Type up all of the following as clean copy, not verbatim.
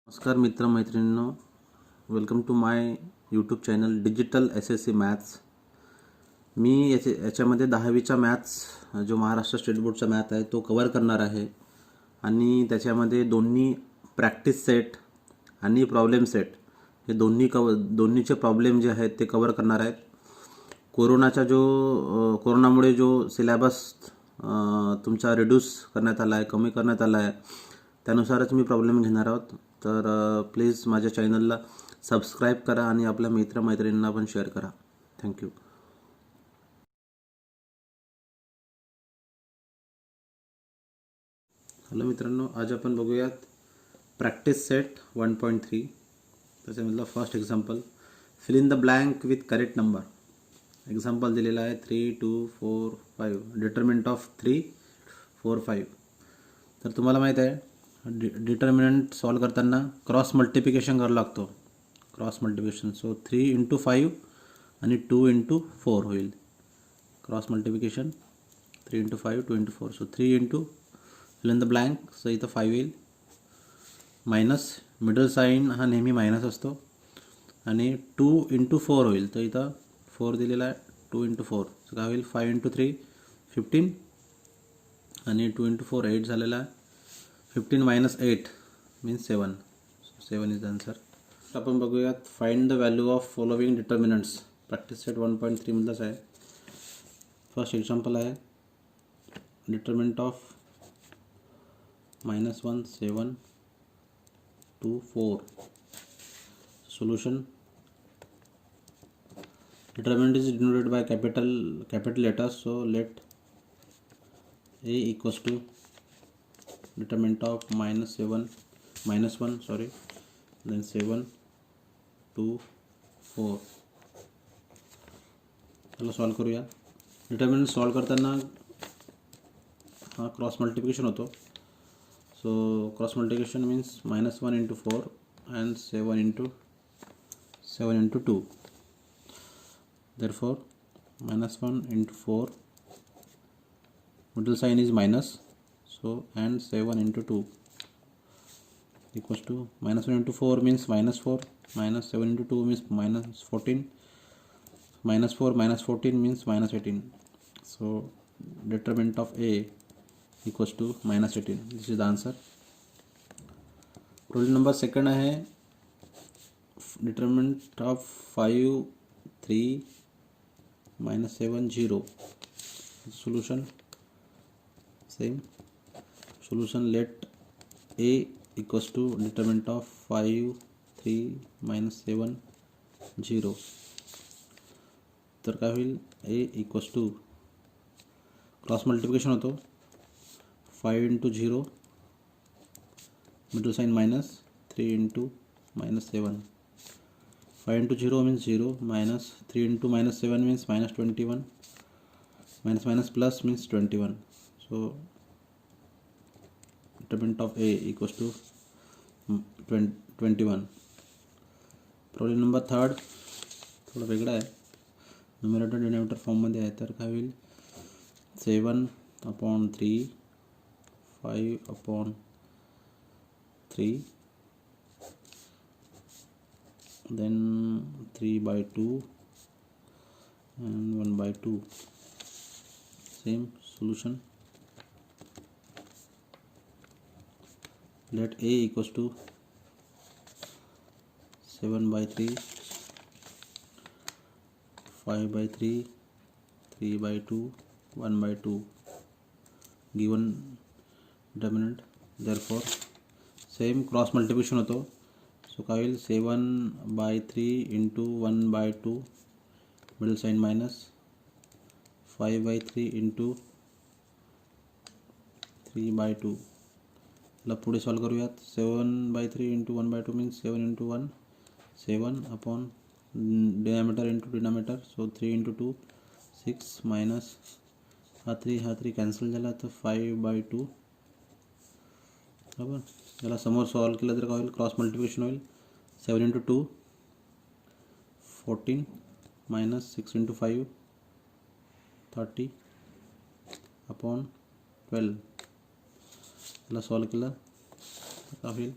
नमस्कार मित्रमैत्रिणींनो, welcome to my YouTube channel digital SSC maths. मी याच्यामध्ये 10वीचा मॅथ्स जो महाराष्ट्र स्टेट बोर्डचा मॅथ आहे तो कवर करणार आहे आणि त्याच्यामध्ये दोन्ही प्रॅक्टिस सेट आणि प्रॉब्लेम सेट हे दोन्हीचे प्रॉब्लेम जे आहेत ते कवर करणार आहेत. कोरोनामुळे जो सिलेबस तुमचा रिड्यूस करण्यात आला आहे, कमी करण्यात आला आहे, त्यानुसारच मी प्रॉब्लेम घेणार आहोत. तर प्लीज माझ्या चॅनलला सबस्क्राईब करा आणि आपल्या मित्रमैत्रिणींना पण शेअर करा. थँक्यू. हॅलो मित्रांनो, आज आपण बघूयात प्रॅक्टिस सेट 1.3. त्याच्यामधलं first example, fill in the blank with correct number. Example दिलेला आहे 3, 2, 4, 5. Determinant of 3, 4, 5. तर तुम्हाला माहीत आहे डिटर्मिनंट सॉल्व करताना क्रॉस मल्टिप्लिकेशन करावं लागतो. क्रॉस मल्टिप्लिकेशन, सो 3 × 5 आणि 2 × 4 होईल. Cross multiplication 3 × 5, 2 × 4. So 3 × fill in the blank. So इथं 5 येईल. मायनस, मिडल साईन हा नेहमी मायनस असतो. आणि 2 × 4 होईल. तर इथं 4 दिलेला आहे. 2 × 4. सो काय होईल, 5 × 3 15 आणि 2 × 4 8 झालेला आहे. 15 - 8 मीन्स 7. 7 is the answer. आपण बघूयात find the value of following determinants. Practice set 1.3 मधलंच आहे. फर्स्ट एक्झाम्पल आहे determinant of -1, 7, 2, 4. Solution. Determinant is denoted by capital letters. So let A equals to determinant of -1, sorry, then 7, 2, 4. चला solve करूया. Determinant solve करताना हा cross multiplication होतो. So cross multiplication means -1 × 4 and 7 × 2. Therefore -1 × 4, middle sign is minus, so and 7 × 2 equals to -1 × 4 means -4, -7 × 2 means -14, -4 - 14 means -18. So determinant of A equals to -18. This is the answer. Problem number second है determinant of 5, 3, -7, 0. Solution same. Solution, let A equals to determinant of 5, 3, -7, 0. तर काय होईल, A equals to cross multiplication होतो. 5 × 0, middle sign minus, 3 × -7. 5 × 0 means 0, minus 3 × -7 means -21, minus plus means 21. So determinant of A equals to 21. Problem number third थोडा वेगळा आहे. Numerator denominator फॉर्ममध्ये आहे. तर काय होईल, 7/3, 5/3, then 3/2 and 1/2. Same solution. Let A equals to 7/3, 5/3, 3/2, 1/2. Given determinant. Therefore same cross multiplication होतो. So काय होईल, 7/3 × 1/2, middle sign minus, 5/3 × 3/2. ला पुढे सॉल्व करूयात. 7/3 × 1/2 means 7 × 1, 7 upon denominator × denominator. So 3 × 2, 6 minus हा 3 कॅन्सल झाला. तर 5/2. बरोबर. याला समोर सॉल्व केलं तर काय होईल, क्रॉस मल्टिप्लिकेशन होईल. 7 × 2, 14 मायनस 6 × 5, 30 अपॉन 12. याला सॉल्व केलं तर काय होईल,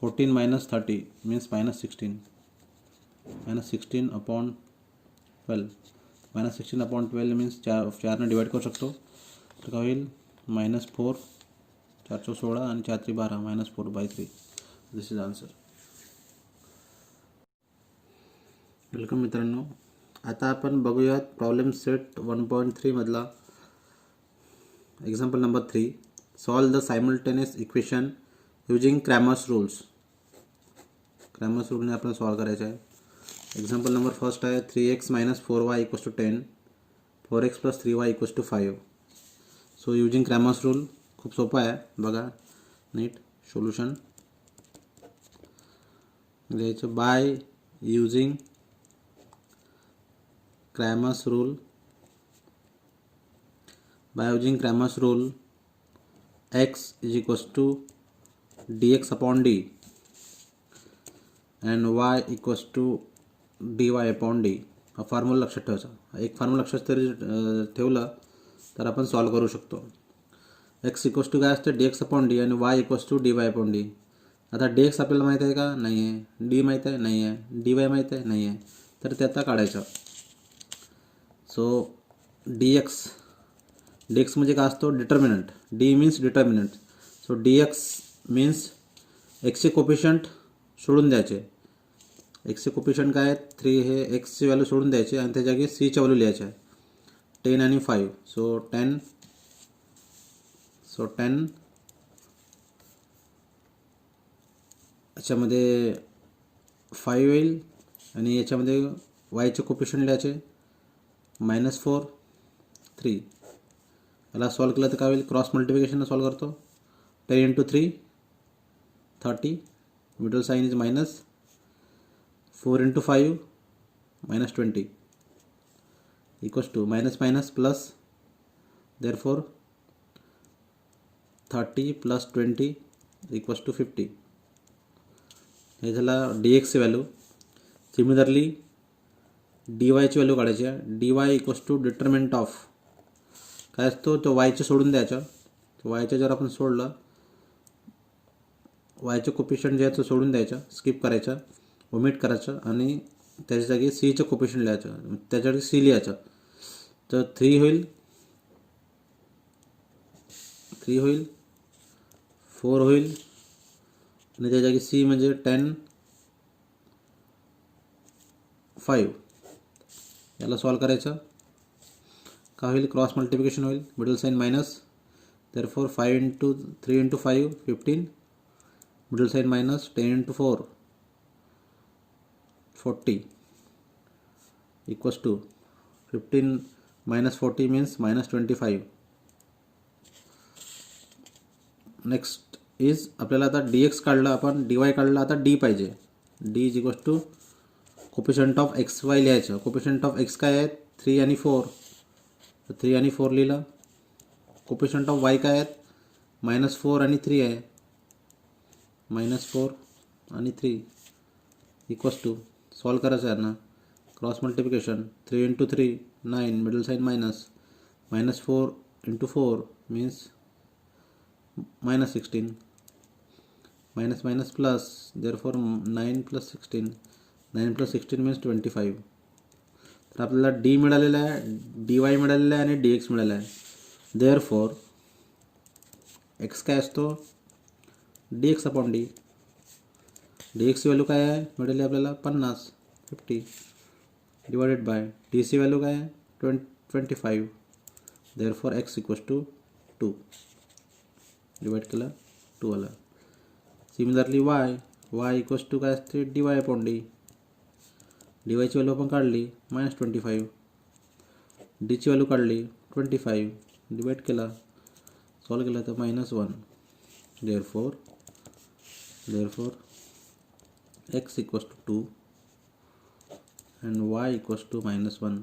14 minus 30 means minus 16. minus 16 upon 12. minus 16 upon 12 means 4ने divide करू शकतो. तर काय होईल -4 4 चौ 16 आणि 4 3 12 -4/3. दिस इज आन्सर. वेलकम मित्रांनो. आता आपण बघूयात प्रॉब्लेम सेट 1.3 मधला example number 3. Solve the simultaneous equation using Cramer's rules. Cramer's रूलने आपल्याला सॉल्व करायचं आहे. एक्झाम्पल नंबर फर्स्ट आहे 3x - 4y = 10, 4x + 3y = 5. So using Cramer's rule खूप सोपं आहे. बघा नीट सोल्युशन द्यायचं by using Cramer's rule. By using Cramer's rule, x is equals to dx upon d and y equals to dy upon d. हा formula लक्षात ठेवायचा. एक formula लक्षात तरी ठेवलं तर आपण सॉल्व करू शकतो. x इक्वल्स टू काय असते dx अपॉन d आणि y equals to dy upon d. आता dx आपल्याला माहीत आहे का? नाही आहे. d माहीत आहे? नाही आहे. dy माहीत आहे? नाही आहे. तर ते आता काढायचं. सो dx म्हणजे काय असतो determinant. d means determinant. So dx means एक्सचे कोफिशियंट सोडून द्यायचे. एक्सचे कोफिशियंट काय आहेत 3 हे एक्सची व्हॅल्यू सोडून द्यायचे आणि त्या जागी सी ची व्हॅल्यू लिहायची आहे 10 आणि 5. सो 10 याच्यामध्ये 5 येईल आणि याच्यामध्ये वायचे कोफिशियंट लिहायचे -4 3. याला सॉल्व केलं तर काय होईल क्रॉस मल्टिप्लिकेशन सॉल्व करतो. 10 × 3 30. Middle sign is minus. 4 × 5 -20 equals to minus minus plus. Therefore 30 + 20 equals to 50. हे झाला dx ची व्हॅल्यू. सिमिलरली dy ची व्हॅल्यू काढायची आहे. dy equals to determinant of काय असतो तो वायचे सोडून द्यायचा. वायच्या जर आपण सोडलं वायचे कोफिशियंट जे आहे तो सोडून द्यायचा, स्किप करायचा, ओमिट करायचं आणि त्याच्या जागी सीचं कोफिशियंट लिहायचं. त्याच्या जागी सी लिहायचं. तर 3 होईल 4 होईल आणि त्या जागी सी म्हणजे 10 5. याला सॉल्व करायचं. काय होईल क्रॉस मल्टिप्लिकेशन होईल. Middle sign minus. Therefore 5 × 3 × 5 15. Middle sign minus. 10 × 4 40 equals to 15 - 40 means -25. Next is आपल्याला आता dx काढला आपण, dy काढला, आता d पाहिजे. d is equals to coefficient of x Y लिहायचं. कोफिशियंट ऑफ एक्स काय आहेत 3 आणि 4. तर 3 आणि 4 लिहिलं. कोफिशियंट ऑफ वाय काय आहेत -4 आणि 3 आहे. -4 आणि 3 इक्वल्स टू सॉल्व करायचं आहे ना cross multiplication. 3 × 3 9. Middle sign minus. -4 × 4 means -16. Minus minus plus. Therefore 9 + 16. 9 + 16 means 25. तर आपल्याला d मिळालेला आहे, dy मिळालेला आहे आणि dx मिळालेला आहे. देयरफॉर x काय असतो dx अपॉन d. dx ची व्हॅल्यू काय आहे मिळाली आपल्याला 50 डिवायडेड बाय d ची व्हॅल्यू काय आहे 25. Therefore x equals to 2. Divide केलं 2 आला. सिमिलरली y इक्वल्स टू काय असते dy अपॉन d. dy ची व्हॅल्यू आपण काढली -25. d ची व्हॅल्यू काढली 25. डिवाइड केला सॉल्व केला तर -1. Therefore x equals to 2 and y equals to -1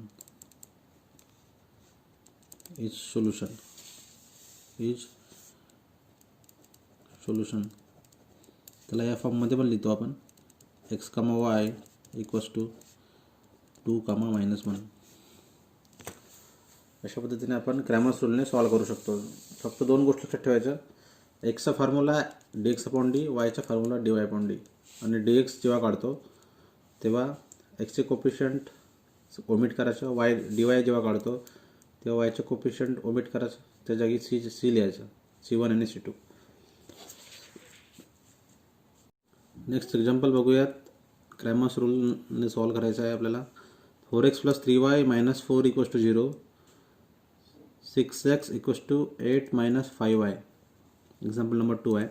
is solution. त्याला या फॉर्ममध्ये पण लिहितो आपण x, y इक्वल्स टू 2, -1. अशा पद्धतीने आपण क्रॅमर्स रूलने सॉल्व करू शकतो. फक्त 2 गोष्टी लक्षात ठेवायच्या. एक्सचा formula D x upon D, वायचा formula D Y upon D. आणि डी एक्स जेव्हा काढतो तेव्हा एक्सचे कोपिशंट ओमिट करायचं, वाय डी वाय जेव्हा काढतो तेव्हा वायचे कोपिशंट ओमिट करायचं, त्या जागी सी लिहायचं, C1 आणि C2. नेक्स्ट एक्झाम्पल बघूयात. क्रॅमर्स रूलने सॉल्व करायचं आहे आपल्याला. 4x + 3y - 4 = 0, 6x = 8 - 5y. Example number 2 आहे.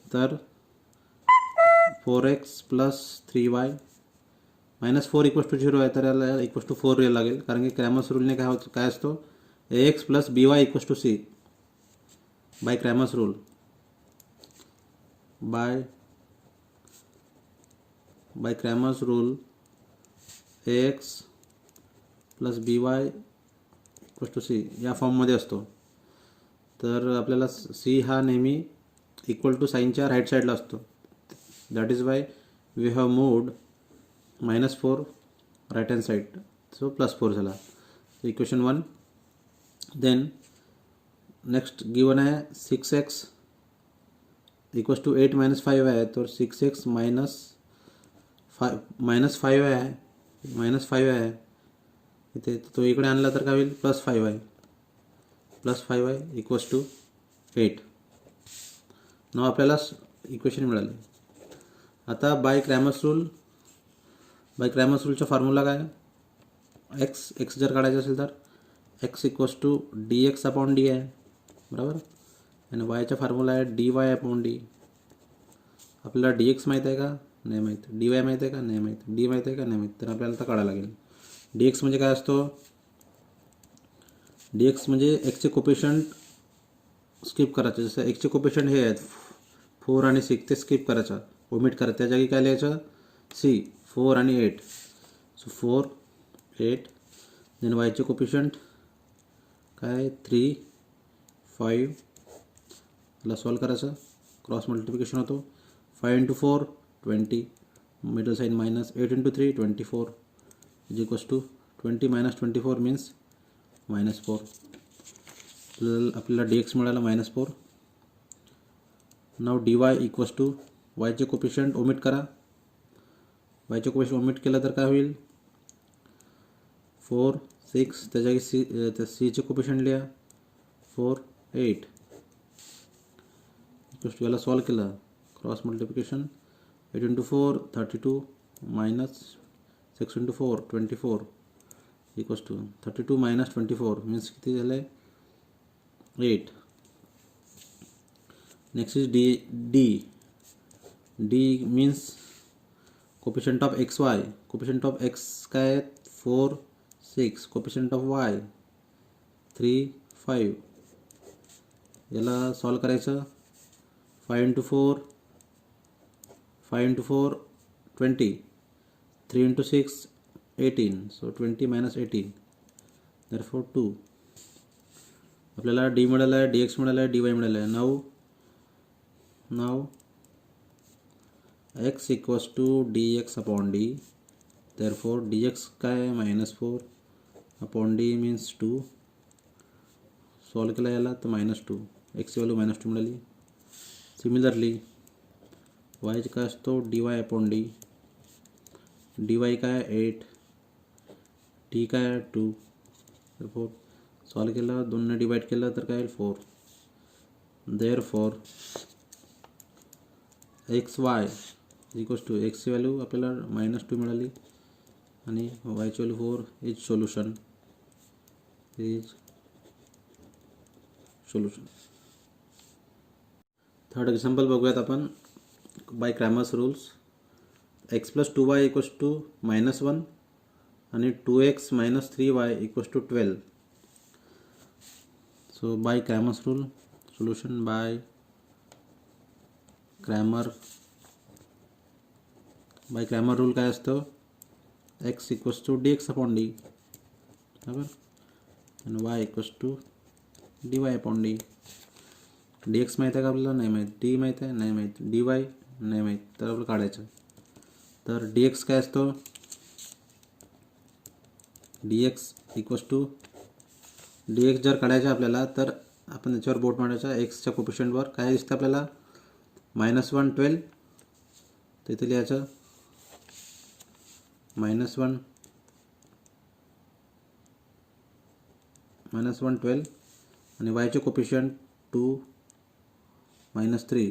तर 4x + 3y - 4 = 0 आहे, तर याला =4 लिहायला लागेल, कारण की क्रॅमर्स रूलने काय असतो, ax + by = c. By Cramer's rule, by Cramer's rule ax + by = c या फॉर्ममध्ये असतो. तर आपल्याला c हा नेहमी = साईनच्या राईट साईडला असतो. That is why we have moved -4 right hand side, so +4 झाला. इक्वेशन 1. देन नेक्स्ट गिवन आहे 6x = 8 - 5 आहे, तर 6x - 5 आहे, -5 आहे इथे, तो इकडे आणला तर काय होईल, +5 आहे, +5 = 8. नाव आपल्याला इक्वेशन मिळाले. आता बाय क्रॅमर्स रूलचा फॉर्म्युला काय, एक्स जर काढायचं असेल तर x = dx अपॉन डी आहे, बरोबर. आणि वायचा फॉर्म्युला आहे dy अपॉन डी. आपल्याला dx माहीत आहे का, नाही माहीत. dy माहीत आहे का, नाही माहीत. डी माहीत आहे का, नाही माहीत. तर आपल्याला आता काढायला लागेल. dx म्हणजे काय असतो, dx म्हणजे एक्सचे कोपिशंट स्किप करायचं. जसं एक्सचे कोपिशंट हे आहेत 4 आणि 6, ते स्किप करायचं, ओमिट करायचं, त्या जागी काय लिहायचं, c 4 आणि 8. सो 4 8. देन वायचे कोपिशंट काय 3 5. याला सॉल्व करायचं, क्रॉस मल्टिप्लिकेशन होतो. 5 × 4 20, मिडल साईन मायनस. 8 × 3 24 = 20 - 24 मीन्स -4. आपल्याला dx मिळाला -4. नाव dy = वायचे कोपिशंट ओमिट करा. वायचे कोपिशंट ओमिट केलं तर काय होईल, 4 6, त्या जागी चे कोपिशंट लिहा 4 8. याला सॉल्व केलं, क्रॉस मल्टिप्लिकेशन. 8 × 4 32 - 6 × 4 24 = 32 - 24 मीन्स किती झालं, 8. Next is D means coefficient of x Y. Coefficient of x काय आहेत, 4 6. Coefficient of Y 3 5. याला सॉल्व करायचं. 5 × 4 20. 3 × 6 18, सो 20 - 18 therefore 2. आपल्याला डी मिळालं आहे, dx मिळालं आहे, dy मिळालं आहे. नाव x = dx upon D, therefore dx काय -4 अपॉन डी मीन्स 2. सॉल्व केला याला तर -2, एक्सची व्हॅल्यू -2 मिळाली. सिमिलरली वायचे काय असतो, dy अपॉन डी. dy काय 8, डी काय 2. therefore सॉल्व केलं, 2ने डिवाइड केलं तर काय 4. therefore xy = एक्सची व्हॅल्यू आपल्याला -2 मिळाली आणि वायची value 4 is solution. Third example बघूयात आपण. Bye Cramer's rules, x + 2y = -1 आणि 2x - 3y = 12. So by Cramer's rule, solution by Cramer rule काय असतं, x = dx अपॉन डी, बरोबर. आणि y = dy upon D. dx माहीत आहे का आपल्याला, नाही माहीत. डी माहीत आहे, नाही माहीत. dy नाही माहीत, तर आपलं काढायचं. तर dx काय असतो, dx जर काढायचं आपल्याला तर आपण याच्यावर बोट मारायचा एक्सच्या कोपिशंटवर. काय दिसतं आपल्याला -1 12. तर इथे लिहायचं -1 12 आणि वायचे कोपिशंट 2 -3.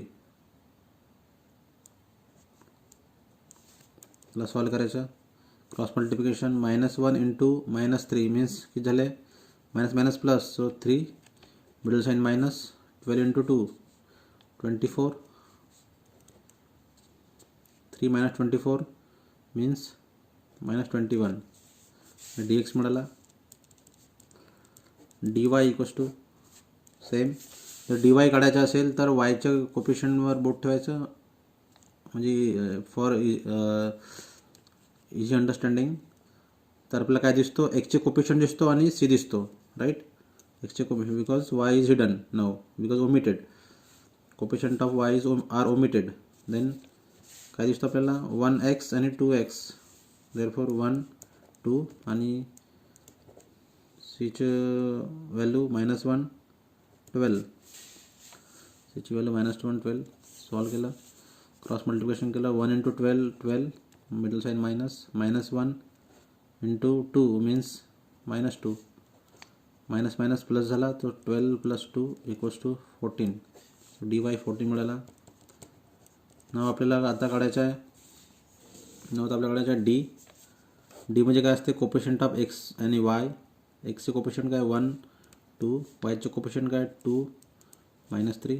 त्याला सॉल्व करायचं. क्रॉस मल्टिप्लिकेशन -1 इंटू -3 मीन्स किती झाले minus minus plus. So 3 middle sign minus 12 into 2 24. 3 - 24 means -21. D X मिळाला. D Y equals to same. जर डी वाय काढायचं असेल तर वायच्या कोपिशंटवर बोट ठेवायचं, म्हणजे फॉर इझी अंडरस्टँडिंग. तर आपल्याला काय दिसतो एक्सचे कोपिशंट दिसतो आणि सी दिसतो, राईट. एक्सचे coefficient because Y is hidden now because omitted. Coefficient of Y is are omitted. Then काय दिसतो आपल्याला 1x आणि 2x. देअरफॉर 1 2 आणि सीचं व्हॅल्यू -1 12. सीची व्हॅल्यू -1 12. सॉल्व केलं. क्रॉस मल्टिप्लिकेशन केलं. 1 into 12 12. Middle sign -1 into 2 means -2. Minus minus plus झाला तो 12 + 2 = 14. डी वाय 14 मिळाला. नाव आपल्याला आता काढायचं आहे. नाव तर आपल्याला काढायचं आहे डी. डी म्हणजे काय असते कोपिशंट ऑफ एक्स आणि वाय. एक्सचे कोपिशंट काय 1 2. वायचे कोपिशंट काय 2 -3.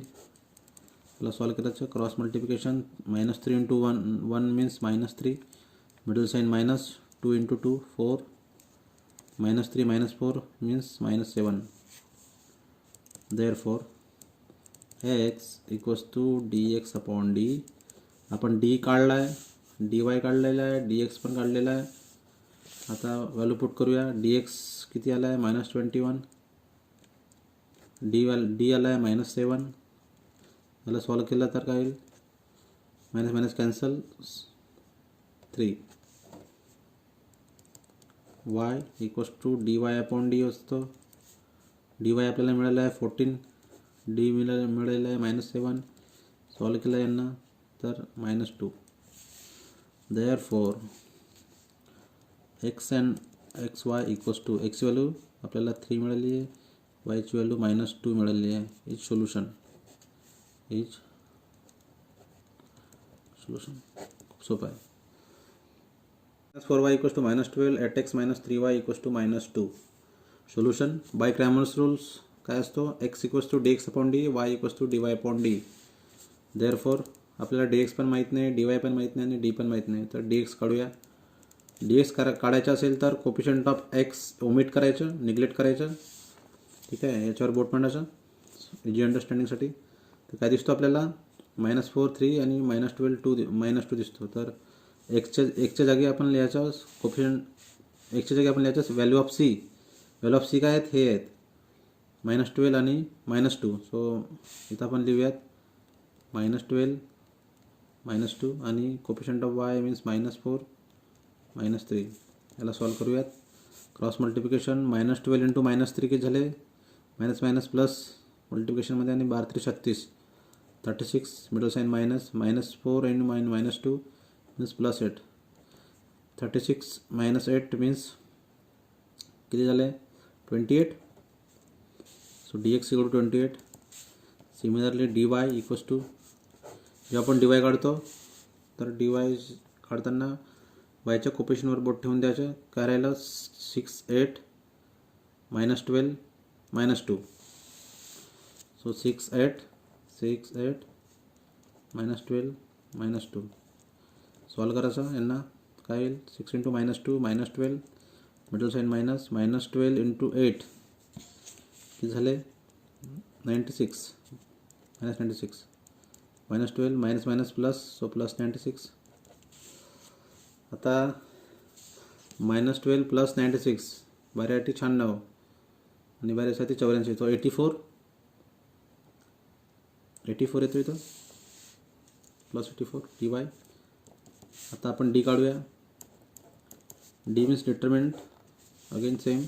त्याला सॉल्व करायचं. Cross multiplication -3 into 1 means -3. Middle sign -2 into 2 4. -3 -4 means -7. Therefore x = dx/d. आपण डी काढला आहे, डी वाय काढलेला आहे, डी एक्स पण काढलेला आहे. आता व्हॅल्यू पुट करूया. डी एक्स किती आला आहे -21. डी आला आहे -7. याला सॉल्व केलं तर काय होईल minus minus cancel 3. y = dy/d असतो. डी वाय आपल्याला मिळालं आहे 14. डी मिळालेलं आहे -7. सॉल्व केलं यांना तर -2. देअरफॉर x and xy = एक्सची व्हॅल्यू आपल्याला 3 मिळाली आहे, वायची व्हॅल्यू -2 मिळाली आहे. Is solution. खूप सोपं आहे. -4y = -12 at x - 3y = -2. Solution by Cramer's rules काय असतो x = dx/d, y = dy/d. Therefore आपल्याला dx पण माहीत नाही, dy पण माहीत नाही आणि d पण माहीत नाही. तर dx काढूया. dx काढायचं असेल तर कोपिशंट ऑफ x ओमिट करायचं, निग्लेक्ट करायचं. ठीक आहे. याच्यावर बोट मांडायचं इजी अंडरस्टँडिंगसाठी. तर काय दिसतो आपल्याला -4 3 आणि -12 2 दिसतो. तर एक्सच्या जागी आपण लिहायचं कोपिशंट. एक्सच्या जागी आपण लिहायचं value of c. Value of c काय आहेत हे आहेत -12 आणि -2. सो इथं आपण लिहूयात -12 -2 आणि कोपिशंट ऑफ वाय मीन्स -4 -3. याला सॉल्व करूयात. क्रॉस मल्टिप्लिकेशन -12 इंटू -3 किती झाले मायनस मायनस प्लस मल्टिप्लिकेशनमध्ये आणि 12 3 36. 36 middle sign -4 into -2 means +8. 36 - 8 means किती झाले 28. So dx = 28. सिमिलरली dy = जेव्हा आपण dy काढतो तर dy काढताना वायच्या कोपिशनवर बोट ठेवून द्यायचं. काय राहिलं 6 8 -12 -2. सो 6 8 -12 -2. सॉल्व करायचं यांना. काय येईल 6 इंटू -2 -12 मिडल साइन -12 इंटू 8 किती झाले 96 -96. -12 मायनस मायनस प्लस सो +96. आता -12 + 96 बाऱ्यासाठी 96 आणि बाऱ्यासाठी 84. तो 84 येतो इथं +84 dy. आता आपण डी काढूया. D means determinant. Again same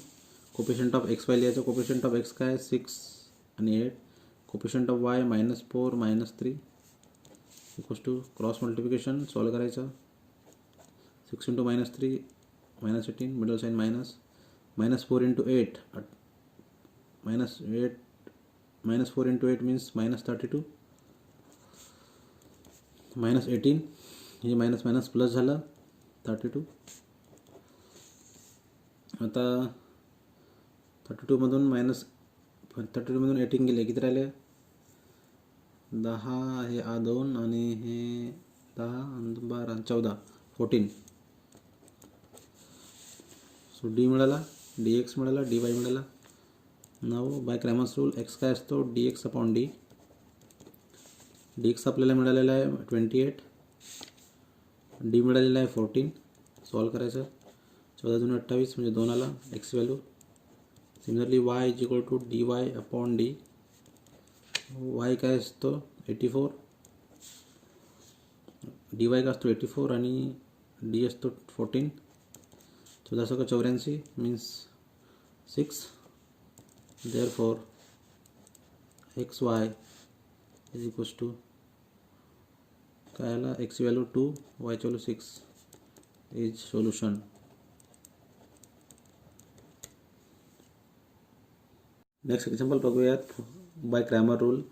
coefficient of x Y लिहायचं. कोपिशंट ऑफ एक्स काय 6 आणि 8. Coefficient of y -4 -3 equals to cross multiplication solve करायचं. 6 × -3 -18 मिडल साईन -4 × 8 -4 × 8 मीन्स -32 -18 हे मायनस मायनस प्लस झालं 32. आता 32 मधून 18 गेले किती राहिले 10 हे 2 आणि हे 10 आणि 12 14 14. सो डी मिळाला, dx मिळाला, dy मिळाला. नाव बाय क्रॅमर्स रूल x काय असतो dx/d. dx आपल्याला मिळालेला आहे 28, डी मिळालेला आहे 14. सॉल्व करायचं. 14 × 28 म्हणजे 2 आला x value. Similarly y = dy/d. y काय असतो 84, dy काय असतो 84 आणि d असतो 14. 14 × 84 means 6. Therefore xy is equals to काय आला x value 2 y value 6 is solution. Next example बघूयात by Cramer rule.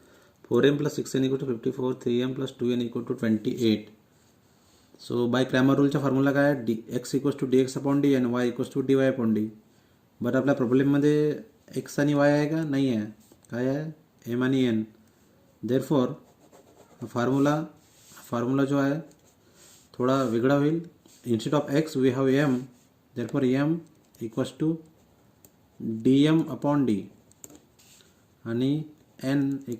4m + 6n = 54, 3m + 2n = 28. So by Cramer रूलचा फॉर्म्युला काय आहे x = dx/d आणि y = dy/d. बट आपल्या प्रॉब्लेममध्ये x आणि y आहे का नाही आहे, काय आहे m आणि n. देअरफॉर फॉर्म्युला जो आहे थोडा वेगळा होईल. Instead of x we have m, therefore m = dm/d आणि n =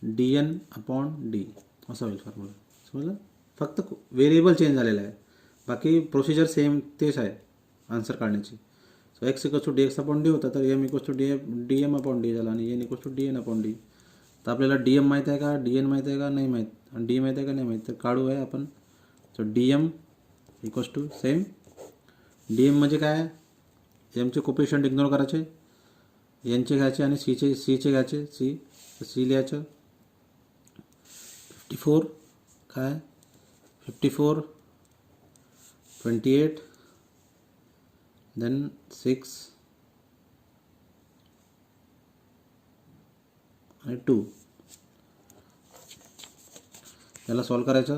dn/d असा होईल फॉर्म्युला. समजलं, फक्त व्हेरिएबल चेंज झालेला आहे, बाकी प्रोसिजर सेम तेच आहे आन्सर काढण्याची. सो x = dx/d होता तर m = dm/d झाला आणि n = dn/d. तर आपल्याला dm माहीत आहे का, dn माहीत आहे का नाही माहीत, आणि d माहीत आहे का नाही माहीत, तर काढू आहे आपण. So dm = same. dm म्हणजे काय, mचे कोपिशंट इग्नोर करायचे, nचे घ्यायचे आणि cचे घ्यायचे. c लिहायचं. 54 काय 54 28 देन 6 आणि 2. याला सॉल्व करायचं.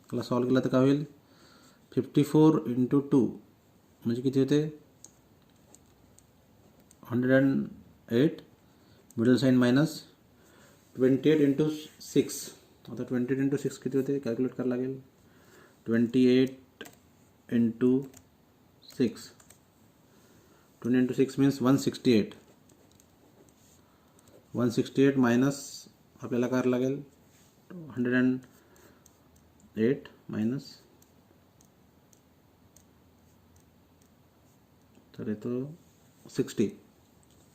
याला सॉल्व केलं तर काय होईल 54 × 2 म्हणजे किती होते 108 मिडल साईन मायनस 28 × 6. आता 28 × 6 किती होते कॅल्क्युलेट करावं लागेल. 28 × 6 20 × 6 मीन्स 168. 168 मायनस आपल्याला करावं लागेल 108 मायनस, तर येतो 60.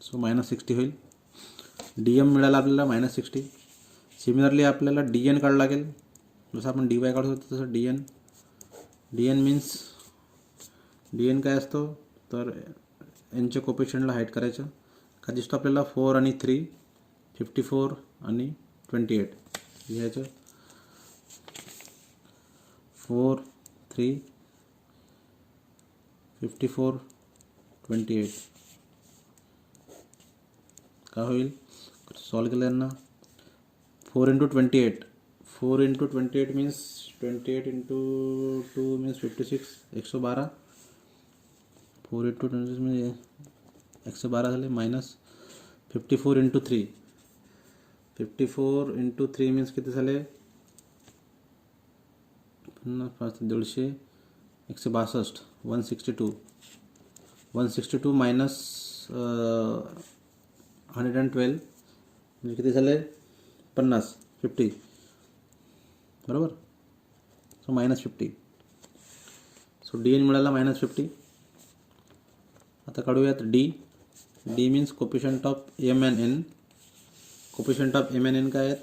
सो -60 होईल. dm मिळाला आपल्याला -60. सिमिलरली आपल्याला dn काढावं लागेल. जसं आपण dy काढत होतो तसं dn मीन्स dn काय असतो तर nच्या कोपिशंटला हाईट करायचं. काय दिसतो आपल्याला 4 आणि 3, 54 आणि 28 लिहायचं. 4 3 54 28 काय होईल सॉल्व केल्यानं 4 × 28 मीन्स 28 × 2 मीन्स 56 112. 4 × 26 म्हणजे 112 झाले मायनस 54 × 3 मीन्स किती झाले 162 162 162 मायनस 112 म्हणजे किती झाले 50 बरोबर. सो -50. सो dn मिळाला -50. आता काढूयात d means coefficient of m and n. Coefficient of m and n काय आहेत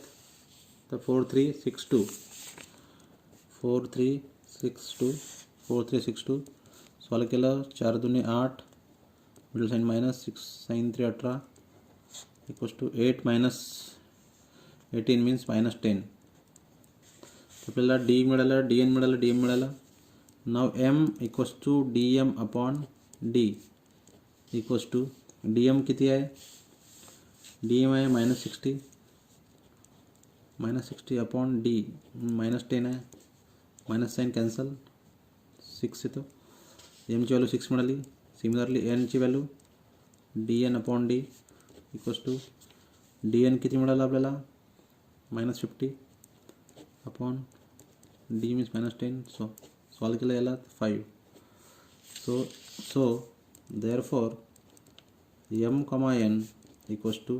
तर 4 3 6 2 4 3 6 2 सॉल्व केलं 4 2 8 middle sign minus 6 sin 3 18 equals to 8 minus 18 means -10. आपल्याला डी मिळालं, डी एन मिळालं, डी एम मिळालं. Now M equals to D M upon D equals to D M किती आहे, डी एम आहे -60 अपॉन डी -10 आहे, मायनस साईन कॅन्सल, 6 येतो. एमची value 6 मिळाली. सिमिलरली एनची value D N upon D equals to D N किती मिळालं आपल्याला -50 upon D means -10. So solve केलं याला 5. So therefore M comma N equals to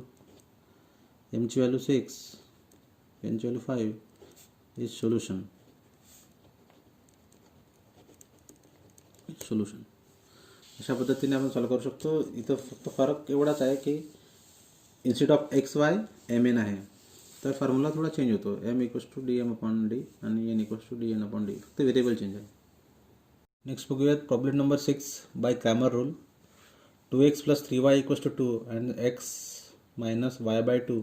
एमची व्हॅल्यू 6, एनची व्हॅल्यू 5 इज सोल्युशन. अशा पद्धतीने आपण सॉल्व करू शकतो. इथं फक्त फरक एवढाच आहे की instead of x Y M N आहे, तर फॉर्म्युला थोडा चेंज होतो. M equals to D M upon D आणि N equals to D N upon D, फक्त व्हेरिएबल चेंज आहे. नेक्स्ट बघूयात problem number 6 by Cramer rule. 2x + 3y equals to 2 and x - y/2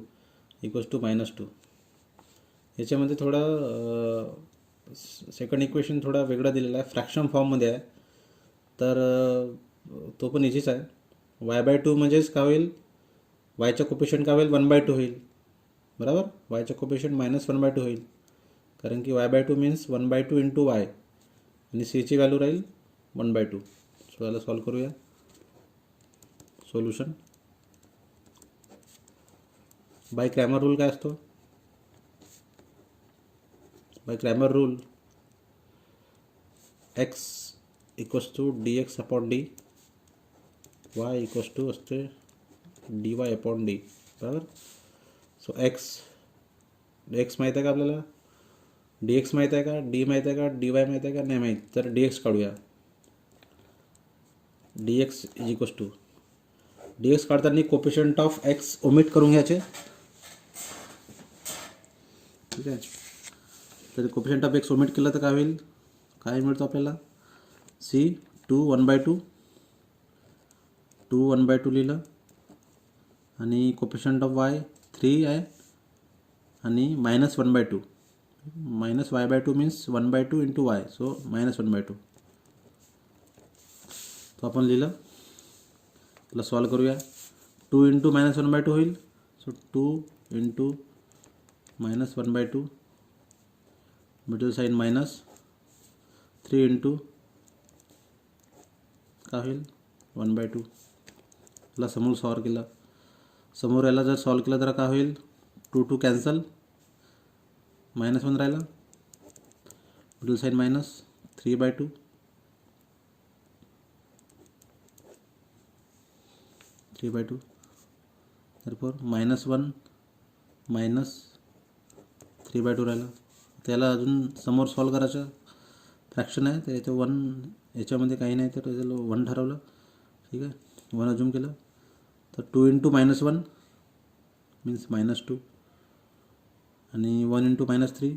equals to -2. याच्यामध्ये थोडा second equation थोडा वेगळा दिलेला आहे, फ्रॅक्शन फॉर्ममध्ये आहे. तर तो पण इझीच आहे. y/2 म्हणजेच काय होईल, वायचा कोपिशंट काय होईल 1/2 होईल, बरोबर. वायचा कोपिशंट -1/2 होईल, कारण की y/2 मीन्स 1/2 इंटू वाय आणि सीची व्हॅल्यू राहील 1/2. सो याला सॉल्व करूया. सोल्युशन बाय क्रॅमर रूल काय असतो, by Cramer rule x equals to d x upon d, Y equals to असते डी वाय अपॉन डी, बरोबर. सो एक्स माहीत आहे का आपल्याला, डी एक्स माहीत आहे का, डी माहीत आहे का, डी वाय माहीत आहे का, नाही माहीत. तर डी एक्स काढूया. D x is equals to d x काढताना कोपिशंट ऑफ एक्स ओमिट करून घ्यायचे, ठीक आहे. तर कोपिशंट ऑफ एक्स ओमिट केलं तर काय होईल, काय मिळतो आपल्याला, सी 2 1/2 लिहिलं आणि कोपिशंट ऑफ वाय 3 आहे आणि -1/2 -y/2 means 1/2 into Y, so -1/2. तो आपण लिहिलं. त्याला सॉल्व करूया. 2 इंटू -1/2 होईल, so 2 into -1/2 middle sign minus 3 into काय होईल 1/2. याला समोर सॉल्व केलं, समोर याला जर सॉल्व केलं तर काय होईल, 2 कॅन्सल, -1 राहिला, मिडल साईन मायनस 3/2 तर्फोर -1 मायनस 3/2 राहिला. त्याला अजून समोर सॉल्व करायचं, फ्रॅक्शन आहे तर याचं 1 याच्यामध्ये काही नाही तर त्याला 1 ठरवलं, ठीक आहे. 1 अजून केलं तर 2 इंटू -1 मीन्स -2 आणि 1 into -3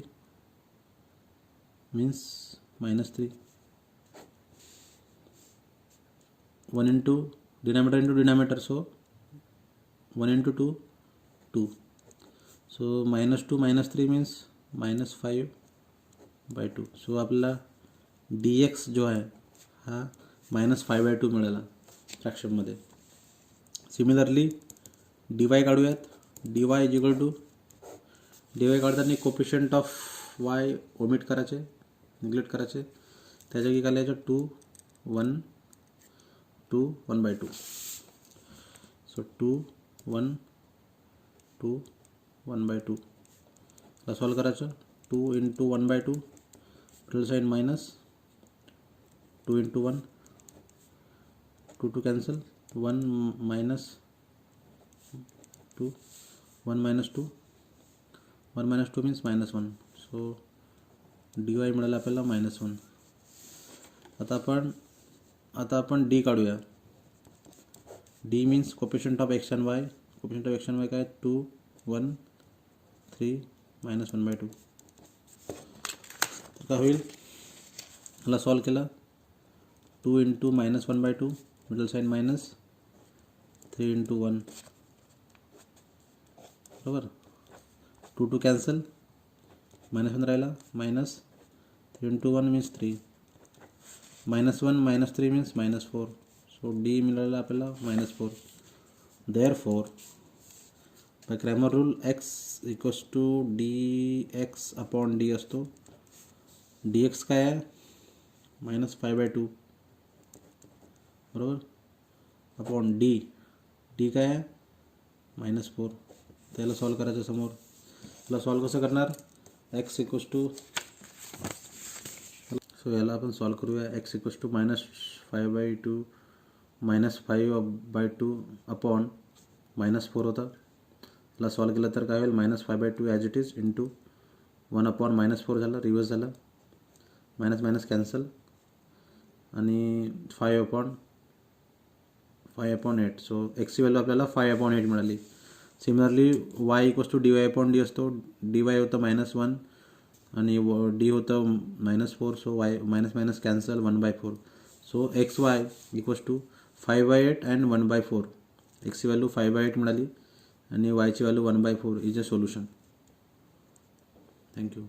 means -3. 1 into denominator, so 1 into 2 2. So -2 -3 means -5/2. So आपल्याला डी एक्स जो आहे हा -5/2 मिळाला फ्रॅक्शनमध्ये. सिमिलरली डी वाय काढूयात. D y is equal to, d y काढताना कोपिशंट ऑफ वाय ओमिट करायचे, निग्लेक्ट करायचे, त्या जागी काय लिहायचं 2 1 2 1/2. सो 2 1 2 1/2 ला सॉल्व करायचं. 2 into 1/2 middle sign minus 2 into 1 2 cancel, 1 minus 2 1 minus 2 1 minus 2 means -1. So D Y मिळालं आपल्याला -1. आता आपण डी काढूया. D means coefficient of X and Y. Coefficient of X and Y काय 2 1 3 -1/2. तर काय होईल, याला सॉल्व केला. 2 into -1/2 middle sign minus 3 into 1 बरोबर. 2 कॅन्सल, -1 राहिला, -3 × 1 मीन्स 3, -1 -3 मीन्स -4. सो डी मिळालेला आपल्याला -4. Therefore by Cramer rule x equals to dx upon D असतो. dx काय आहे, -5/2 बरोबर, अपॉन डी काय आहे, -4. त्याला सॉल्व करायचं समोर. त्याला सॉल्व कसं करणार, x इक्वल्स टू, सो याला आपण सॉल्व करूया. x इक्वल्स टू -5/2 -5/2 अपॉन -4 होता. त्याला सॉल्व केलं तर काय होईल, -5/2 as it is into 1 upon -4 झालं, रिव्हर्स झालं, मायनस कॅन्सल, आणि 5/8. सो एक्सची व्हॅल्यू आपल्याला 5/8 मिळाली. Similarly y equals to dy upon D असतो. dy होतं -1 आणि डी होतं -4. So y minus cancel, 1/4. So xy equals to 5/8 and 1/4. एक्सची व्हॅल्यू 5/8 मिळाली आणि yची value 1/4 is a solution. Thank you.